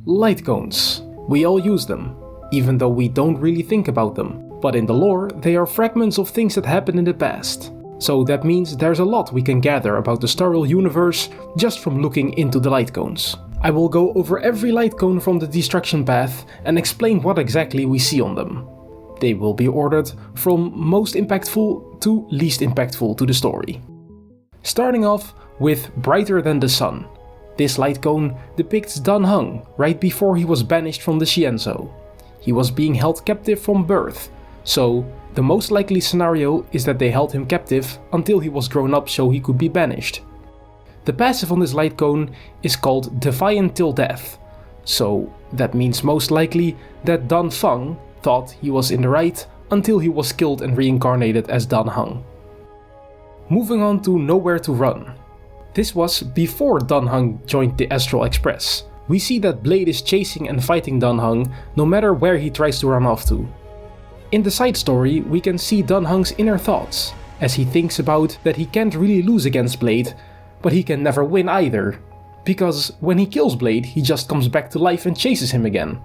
Lightcones. We all use them, even though we don't really think about them. But in the lore, they are fragments of things that happened in the past. So that means there's a lot we can gather about the Star Rail universe just from looking into the Lightcones. I will go over every Lightcone from the destruction path and explain what exactly we see on them. They will be ordered from most impactful to least impactful to the story. Starting off with Brighter Than the Sun. This Lightcone depicts Dan Heng right before he was banished from the Xianzhou. He was being held captive from birth, so the most likely scenario is that they held him captive until he was grown up so he could be banished. The passive on this Lightcone is called Defiant Till Death, so that means most likely that Dan Feng thought he was in the right until he was killed and reincarnated as Dan Heng. Moving on to Nowhere to Run. This was before Dan Heng joined the Astral Express. We see that Blade is chasing and fighting Dan Heng no matter where he tries to run off to. In the side story, we can see Dan Heng's inner thoughts, as he thinks about that he can't really lose against Blade, but he can never win either, because when he kills Blade, he just comes back to life and chases him again.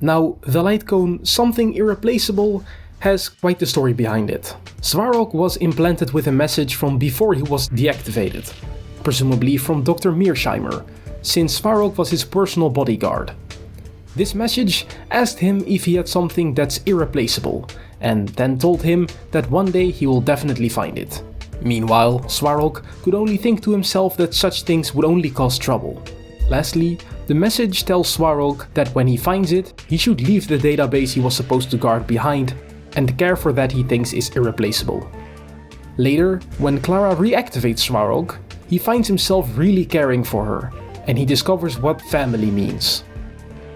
Now, the Lightcone Something Irreplaceable has quite the story behind it. Svarog was implanted with a message from before he was deactivated, presumably from Dr. Mearsheimer, since Svarog was his personal bodyguard. This message asked him if he had something that's irreplaceable, and then told him that one day he will definitely find it. Meanwhile, Svarog could only think to himself that such things would only cause trouble. Lastly, the message tells Svarog that when he finds it, he should leave the database he was supposed to guard behind and care for that he thinks is irreplaceable. Later, when Clara reactivates Svarog, he finds himself really caring for her, and he discovers what family means.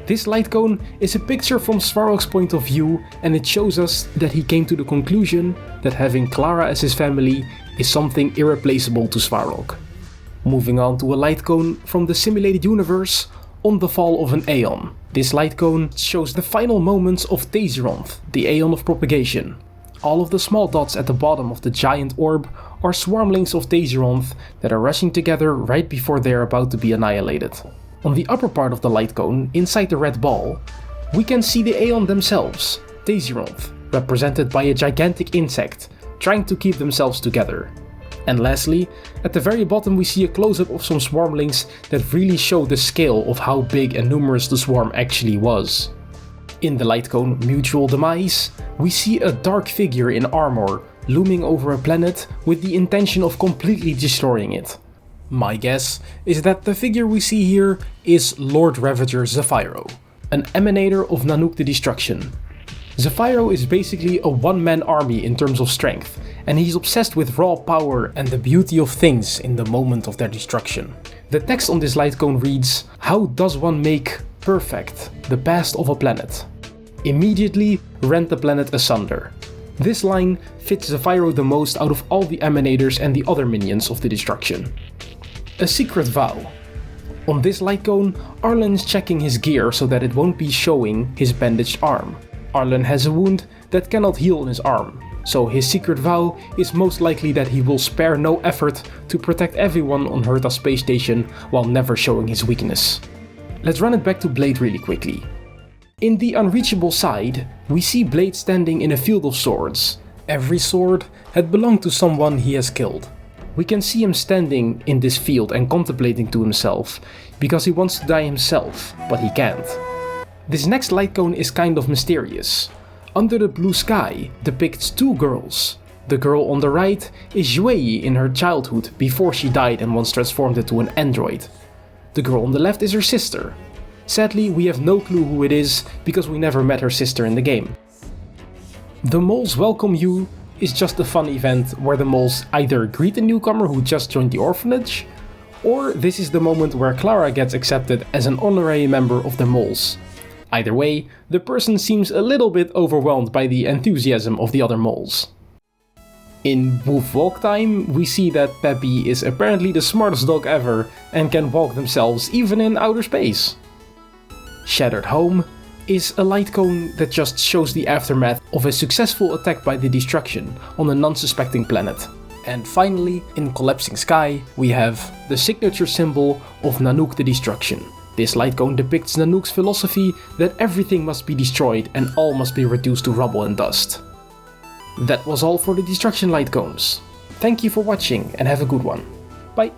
This Lightcone is a picture from Svarog's point of view, and it shows us that he came to the conclusion that having Clara as his family is something irreplaceable to Svarog. Moving on to a Lightcone from the simulated universe, On the Fall of an Aeon. This Lightcone shows the final moments of Teizeronth, the Aeon of Propagation. All of the small dots at the bottom of the giant orb are swarmlings of Teizeronth that are rushing together right before they are about to be annihilated. On the upper part of the Lightcone, inside the red ball, we can see the Aeon themselves, Teizeronth, represented by a gigantic insect, trying to keep themselves together. And lastly, at the very bottom we see a close-up of some swarmlings that really show the scale of how big and numerous the swarm actually was. In the Lightcone Mutual Demise, we see a dark figure in armor looming over a planet with the intention of completely destroying it. My guess is that the figure we see here is Lord Ravager Zephyro, an emanator of Nanook the Destruction. Zephyro is basically a one-man army in terms of strength, and he's obsessed with raw power and the beauty of things in the moment of their destruction. The text on this Lightcone reads, "How does one make perfect the past of a planet? Immediately rend the planet asunder." This line fits Zephyro the most out of all the emanators and the other minions of the destruction. A Secret Vow. On this Lightcone, Arlen is checking his gear so that it won't be showing his bandaged arm. Arlen has a wound that cannot heal in his arm, so his secret vow is most likely that he will spare no effort to protect everyone on Herta space station while never showing his weakness. Let's run it back to Blade really quickly. In the Unreachable side, we see Blade standing in a field of swords. Every sword had belonged to someone he has killed. We can see him standing in this field and contemplating to himself, because he wants to die himself, but he can't. This next Lightcone is kind of mysterious. Under the Blue Sky depicts two girls. The girl on the right is Yuei in her childhood before she died and once transformed into an android. The girl on the left is her sister. Sadly, we have no clue who it is because we never met her sister in the game. The Moles Welcome You is just a fun event where the moles either greet a newcomer who just joined the orphanage, or this is the moment where Clara gets accepted as an honorary member of the moles. Either way, the person seems a little bit overwhelmed by the enthusiasm of the other moles. In Woof Walk Time, we see that Peppy is apparently the smartest dog ever and can walk themselves even in outer space. Shattered Home is a Lightcone that just shows the aftermath of a successful attack by the Destruction on a non-suspecting planet. And finally, in Collapsing Sky, we have the signature symbol of Nanook the Destruction, This Lightcone depicts Nanook's philosophy that everything must be destroyed and all must be reduced to rubble and dust. That was all for the Destruction Lightcones. Thank you for watching and have a good one. Bye!